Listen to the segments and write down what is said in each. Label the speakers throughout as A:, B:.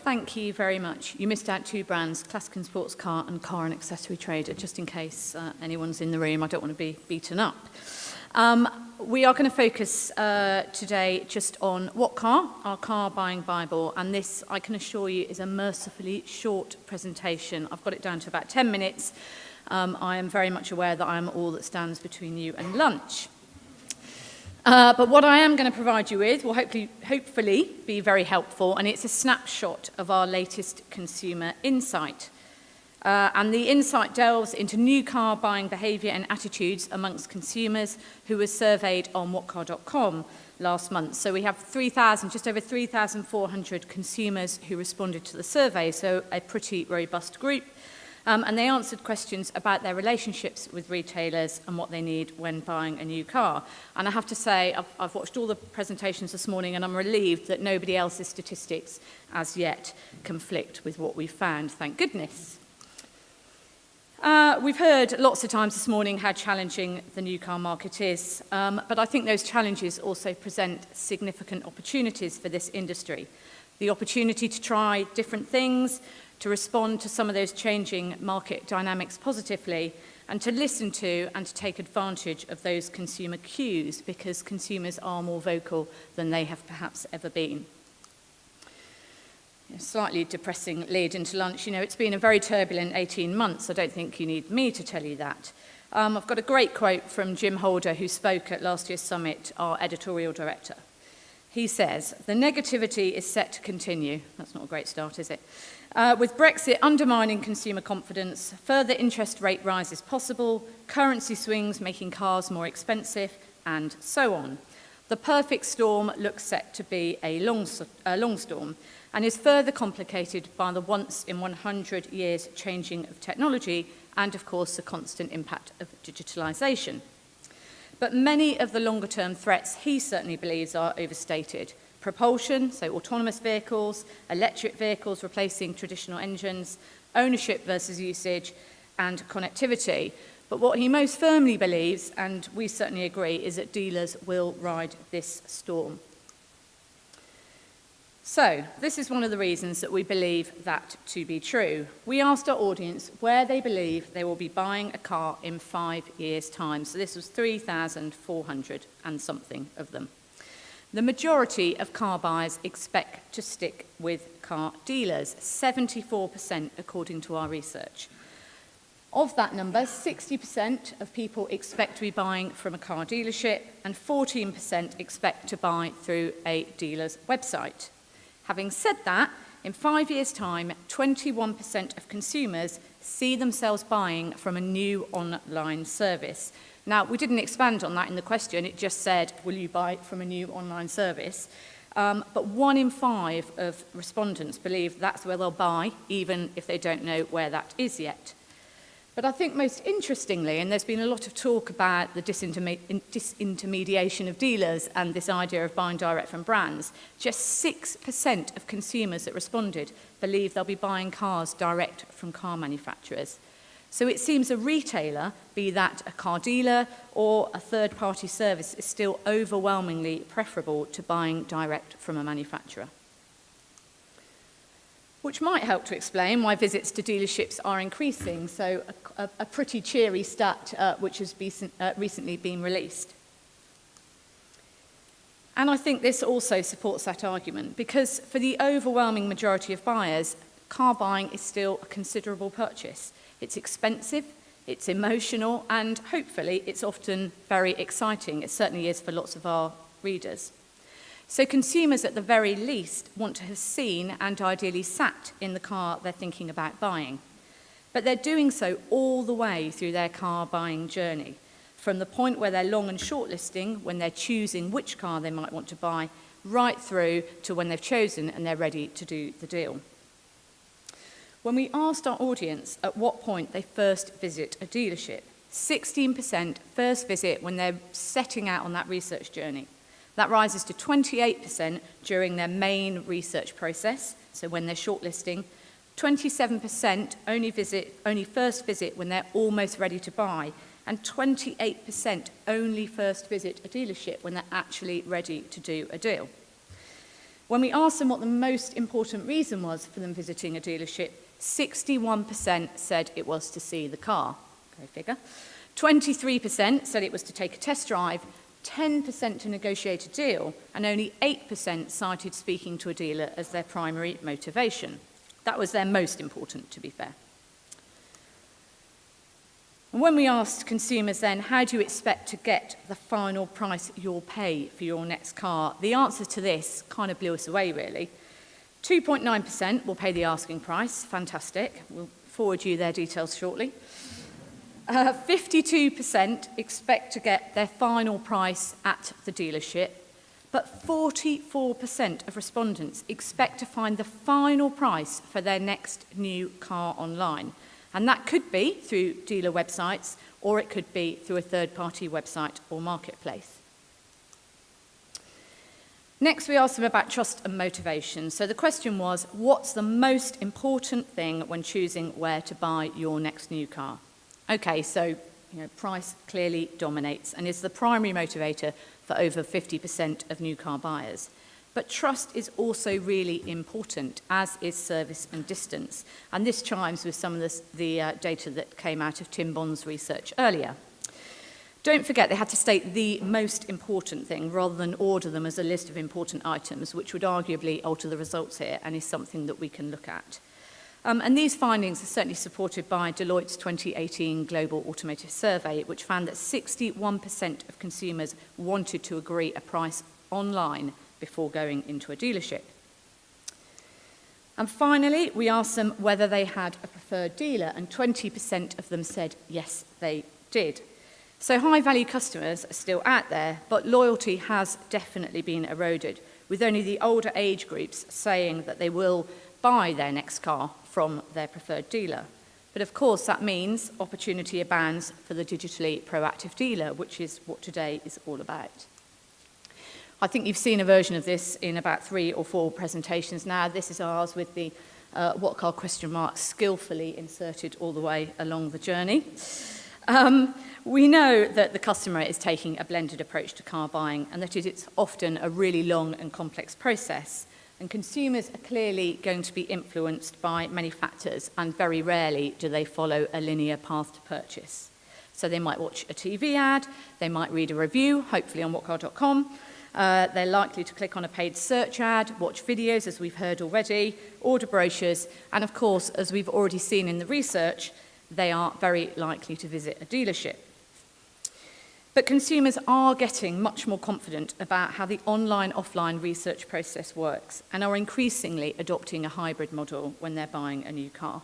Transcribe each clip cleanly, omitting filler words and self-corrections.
A: Thank you very much. You missed out two brands, Classic and Sports Car and Car and Accessory Trader, just in case anyone's in the room. I don't want to be beaten up. We are going to focus today just on Whatcart, our car buying Bible, and this, I can assure you, is a mercifully short presentation. I've got it down to about 10 minutes. I am very much aware that I am all that stands between you and lunch. But what I am going to provide you with will hopefully be very helpful, and it's a snapshot of our latest consumer insight. And the insight delves into new car buying behaviour and attitudes amongst consumers who were surveyed on whatcar.com last month. So we have just over 3,400 consumers who responded to the survey, so a pretty robust group. And they answered questions about their relationships with retailers and what they need when buying a new car. And I have to say, I've watched all the presentations this morning, and I'm relieved that nobody else's statistics as yet conflict with what we found, thank goodness. We've heard lots of times this morning how challenging the new car market is, but I think those challenges also present significant opportunities for this industry. The opportunity to try different things, to respond to some of those changing market dynamics positively, and to listen to and to take advantage of those consumer cues, because consumers are more vocal than they have perhaps ever been. A slightly depressing lead into lunch. You know, it's been a very turbulent 18 months. I don't think you need me to tell you that. I've got a great quote from Jim Holder, who spoke at last year's summit, our editorial director. He says, "The negativity is set to continue." That's not a great start, is it? With Brexit undermining consumer confidence, further interest rate rises possible, currency swings making cars more expensive, and so on. The perfect storm looks set to be a long storm, and is further complicated by the once in 100 years changing of technology and, of course, the constant impact of digitalisation. But many of the longer-term threats he certainly believes are overstated. Propulsion, so autonomous vehicles, electric vehicles replacing traditional engines, ownership versus usage, and connectivity. But what he most firmly believes, and we certainly agree, is that dealers will ride this storm. So, this is one of the reasons that we believe that to be true. We asked our audience where they believe they will be buying a car in 5 years' time. So this was 3,400 and something of them. The majority of car buyers expect to stick with car dealers, 74% according to our research. Of that number, 60% of people expect to be buying from a car dealership, and 14% expect to buy through a dealer's website. Having said that, in 5 years' time, 21% of consumers see themselves buying from a new online service. Now, we didn't expand on that in the question. It just said, will you buy from a new online service? But 1 in 5 of respondents believe that's where they'll buy, even if they don't know where that is yet. But I think most interestingly, and there's been a lot of talk about the disintermediation of dealers and this idea of buying direct from brands, just 6% of consumers that responded believe they'll be buying cars direct from car manufacturers. So it seems a retailer, be that a car dealer or a third-party service, is still overwhelmingly preferable to buying direct from a manufacturer. Which might help to explain why visits to dealerships are increasing, so a pretty cheery stat which has recently been released. And I think this also supports that argument, because for the overwhelming majority of buyers, car buying is still a considerable purchase. It's expensive, it's emotional, and hopefully it's often very exciting. It certainly is for lots of our readers. So consumers at the very least want to have seen and ideally sat in the car they're thinking about buying. But they're doing so all the way through their car buying journey, from the point where they're long and shortlisting, when they're choosing which car they might want to buy, right through to when they've chosen and they're ready to do the deal. When we asked our audience at what point they first visit a dealership, 16% first visit when they're setting out on that research journey. That rises to 28% during their main research process, so when they're shortlisting. 27% only first visit when they're almost ready to buy, and 28% only first visit a dealership when they're actually ready to do a deal. When we asked them what the most important reason was for them visiting a dealership, 61% said it was to see the car. Go figure. 23% said it was to take a test drive, 10% to negotiate a deal, and only 8% cited speaking to a dealer as their primary motivation. That was their most important, to be fair. And when we asked consumers then, how do you expect to get the final price you'll pay for your next car? The answer to this kind of blew us away, really. 2.9% will pay the asking price. Fantastic. We'll forward you their details shortly. 52% expect to get their final price at the dealership, but 44% of respondents expect to find the final price for their next new car online. And that could be through dealer websites, or it could be through a third-party website or marketplace. Next, we asked them about trust and motivation. So the question was, what's the most important thing when choosing where to buy your next new car? Okay, so price clearly dominates and is the primary motivator for over 50% of new car buyers. But trust is also really important, as is service and distance. And this chimes with some of the data that came out of Tim Bond's research earlier. Don't forget they had to state the most important thing rather than order them as a list of important items, which would arguably alter the results here and is something that we can look at. And these findings are certainly supported by Deloitte's 2018 Global Automotive Survey, which found that 61% of consumers wanted to agree a price online before going into a dealership. And finally, we asked them whether they had a preferred dealer, and 20% of them said yes, they did. So high-value customers are still out there, but loyalty has definitely been eroded, with only the older age groups saying that they will buy their next car from their preferred dealer. But of course, that means opportunity abounds for the digitally proactive dealer, which is what today is all about. I think you've seen a version of this in about 3 or 4 presentations now. This is ours with the Whatcart question mark skillfully inserted all the way along the journey. We know that the customer is taking a blended approach to car buying and that it's often a really long and complex process. And consumers are clearly going to be influenced by many factors, and very rarely do they follow a linear path to purchase. So they might watch a TV ad, they might read a review, hopefully on whatcart.com. They're likely to click on a paid search ad, watch videos, as we've heard already, order brochures, and of course, as we've already seen in the research, they are very likely to visit a dealership. But consumers are getting much more confident about how the online-offline research process works and are increasingly adopting a hybrid model when they're buying a new car.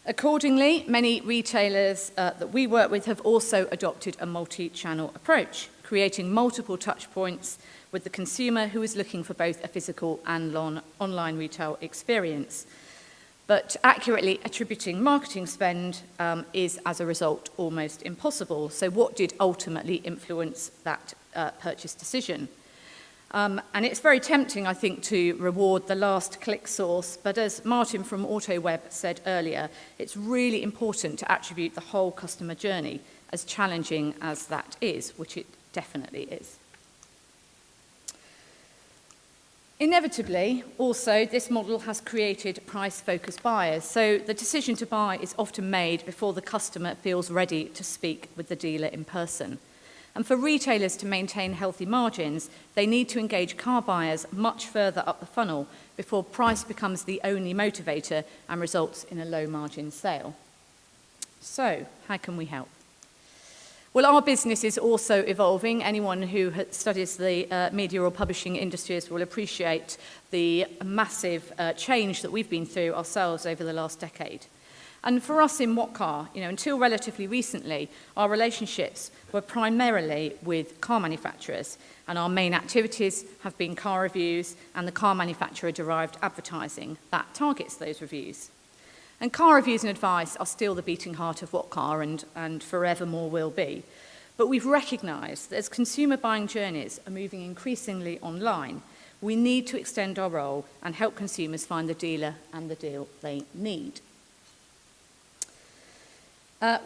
A: Accordingly, many retailers that we work with have also adopted a multi-channel approach, creating multiple touch points with the consumer who is looking for both a physical and online retail experience. But accurately attributing marketing spend is, as a result, almost impossible. So what did ultimately influence that purchase decision? And it's very tempting, I think, to reward the last click source, but as Martin from AutoWeb said earlier, it's really important to attribute the whole customer journey, as challenging as that is, which it definitely is. Inevitably, also, this model has created price-focused buyers, so the decision to buy is often made before the customer feels ready to speak with the dealer in person. And for retailers to maintain healthy margins, they need to engage car buyers much further up the funnel before price becomes the only motivator and results in a low-margin sale. So, how can we help? Well, our business is also evolving. Anyone who studies the media or publishing industries will appreciate the massive change that we've been through ourselves over the last decade. And for us in Whatcart, until relatively recently, our relationships were primarily with car manufacturers, and our main activities have been car reviews and the car manufacturer-derived advertising that targets those reviews. And car reviews and advice are still the beating heart of Whatcart and forevermore will be. But we've recognised that as consumer buying journeys are moving increasingly online, we need to extend our role and help consumers find the dealer and the deal they need.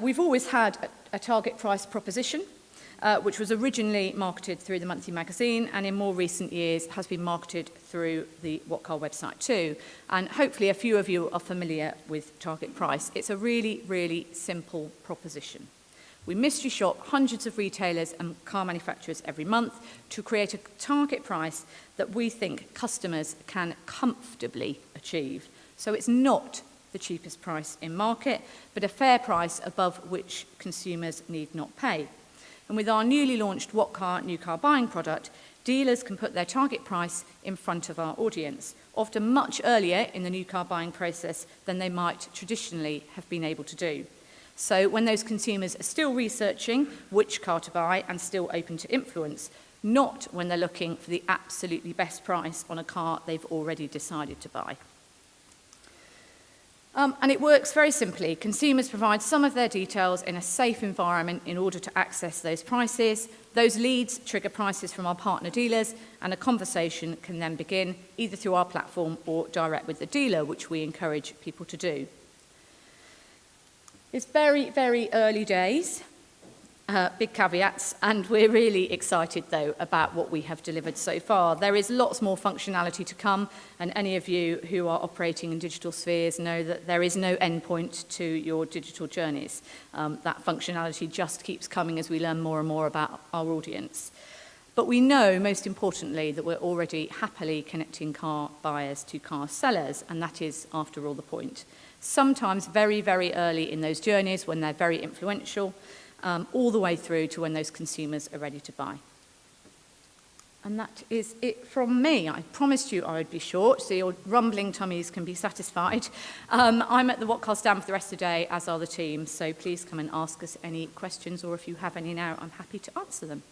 A: We've always had a target price proposition, which was originally marketed through the monthly magazine and in more recent years has been marketed through the Whatcart website too. And hopefully a few of you are familiar with target price. It's a really, really simple proposition. We mystery shop hundreds of retailers and car manufacturers every month to create a target price that we think customers can comfortably achieve. So it's not the cheapest price in market, but a fair price above which consumers need not pay. And with our newly launched Whatcart new car buying product, dealers can put their target price in front of our audience, often much earlier in the new car buying process than they might traditionally have been able to do. So when those consumers are still researching which car to buy and still open to influence, not when they're looking for the absolutely best price on a car they've already decided to buy. And it works very simply. Consumers provide some of their details in a safe environment in order to access those prices. Those leads trigger prices from our partner dealers, and a conversation can then begin either through our platform or direct with the dealer, which we encourage people to do. It's very, very early days, big caveats, and we're really excited, though, about what we have delivered so far. There is lots more functionality to come, and any of you who are operating in digital spheres know that there is no endpoint to your digital journeys. That functionality just keeps coming as we learn more and more about our audience. But we know, most importantly, that we're already happily connecting car buyers to car sellers, and that is, after all, the point. Sometimes very, very early in those journeys when they're very influential, all the way through to when those consumers are ready to buy. And that is it from me. I promised you I would be short, so your rumbling tummies can be satisfied. I'm at the Whatcart stand for the rest of the day, as are the team, so please come and ask us any questions, or if you have any now, I'm happy to answer them.